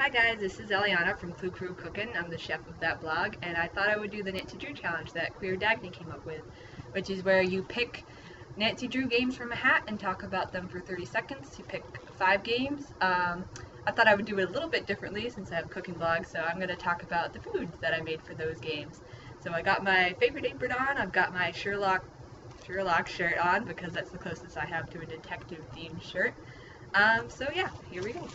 Hi guys, this is Eliana from Cluecrewcookin. I'm the chef of that blog, and I thought I would do the Nancy Drew challenge that Queer Dagny came up with, which is where you pick Nancy Drew games from a hat and talk about them for 30 seconds. You pick 5 games. I thought I would do it a little bit differently since I have a cooking blog, so I'm going to talk about the foods that I made for those games. So I got my favorite apron on, I've got my Sherlock shirt on because that's the closest I have to a detective themed shirt. So yeah, here we go.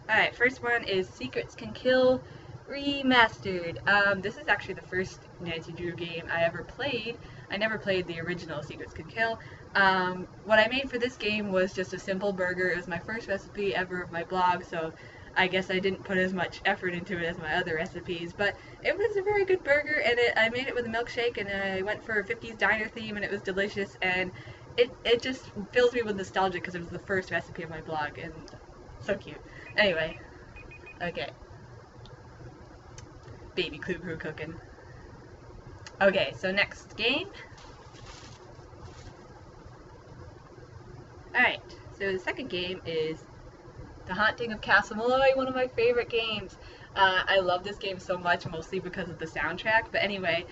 Alright, first one is Secrets Can Kill Remastered. This is actually the first Nancy Drew game I ever played. I never played the original Secrets Can Kill. What I made for this game was just a simple burger. It was my first recipe ever of my blog, so I guess I didn't put as much effort into it as my other recipes, but it was a very good burger, and I made it with a milkshake, and I went for a 50s diner theme, and it was delicious, and it just fills me with nostalgia because it was the first recipe of my blog, and so cute. Anyway, okay. Baby Cluecrewcookin. Okay, so next game. Alright, so the second game is The Haunting of Castle Malloy, one of my favorite games. I love this game so much, mostly because of the soundtrack. But anyway,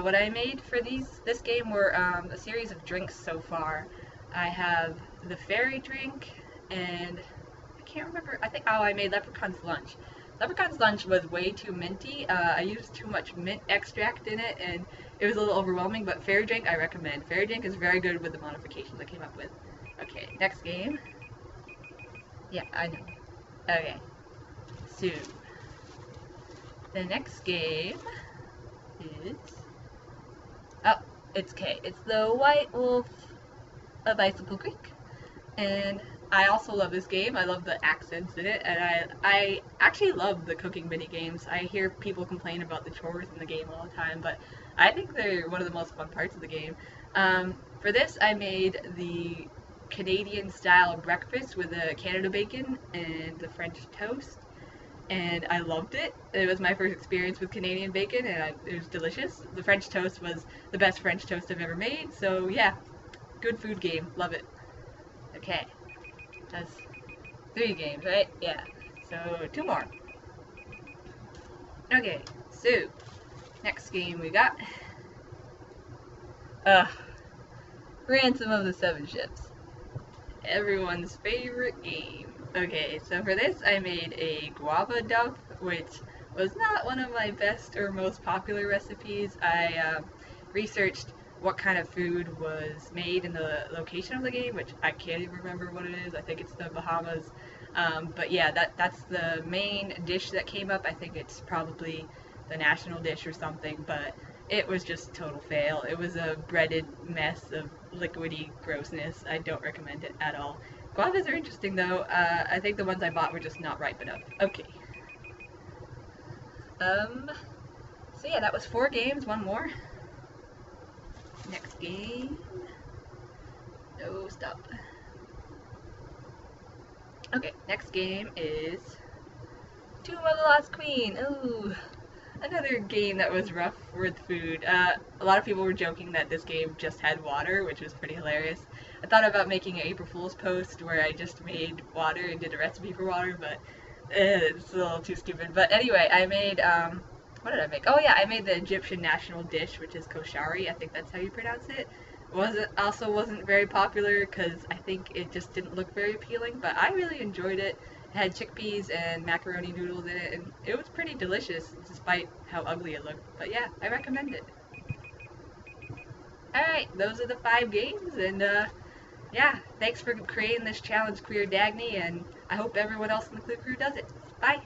what I made for this game were a series of drinks so far. I have the fairy drink, and I can't remember. I made Leprechaun's Lunch. Leprechaun's Lunch was way too minty. I used too much mint extract in it, and it was a little overwhelming. But fairy drink, I recommend. Fairy drink is very good with the modifications I came up with. Okay, next game. Yeah, I know. Okay. So, the next game is... Oh, it's the White Wolf of Icicle Creek. And I also love this game. I love the accents in it, and I actually love the cooking mini games. I hear people complain about the chores in the game all the time, but I think they're one of the most fun parts of the game. For this, I made the Canadian-style breakfast with the Canada bacon and the French toast, and I loved it. It was my first experience with Canadian bacon, and it was delicious. The French toast was the best French toast I've ever made, so yeah, good food game. Love it. Okay, that's 3 games, right? Yeah, so 2 more. Okay, so next game we got Ransom of the 7 Ships. Everyone's favorite game. Okay, so for this I made a guava duff, which was not one of my best or most popular recipes. I researched what kind of food was made in the location of the game, which I can't even remember what it is. I think it's the Bahamas. But yeah, that's the main dish that came up. I think it's probably the national dish or something, but it was just total fail. It was a breaded mess of liquidy grossness. I don't recommend it at all. Guavas are interesting though. I think the ones I bought were just not ripe enough. Okay. So yeah, that was 4 games, 1 more. Next game. No, stop. Okay, next game is Tomb of the Lost Queen. Ooh. Another game that was rough with food. A lot of people were joking that this game just had water, which was pretty hilarious. I thought about making an April Fool's post where I just made water and did a recipe for water, but it's a little too stupid. But anyway, I made, what did I make? Oh yeah, I made the Egyptian national dish, which is koshari. I think that's how you pronounce it. Wasn't very popular because I think it just didn't look very appealing, but I really enjoyed it. It had chickpeas and macaroni noodles in it, and it was pretty delicious despite how ugly it looked. But yeah, I recommend it. Alright, those are the 5 games, and yeah, thanks for creating this challenge, Queer Dagny, and I hope everyone else in the Clue Crew does it. Bye!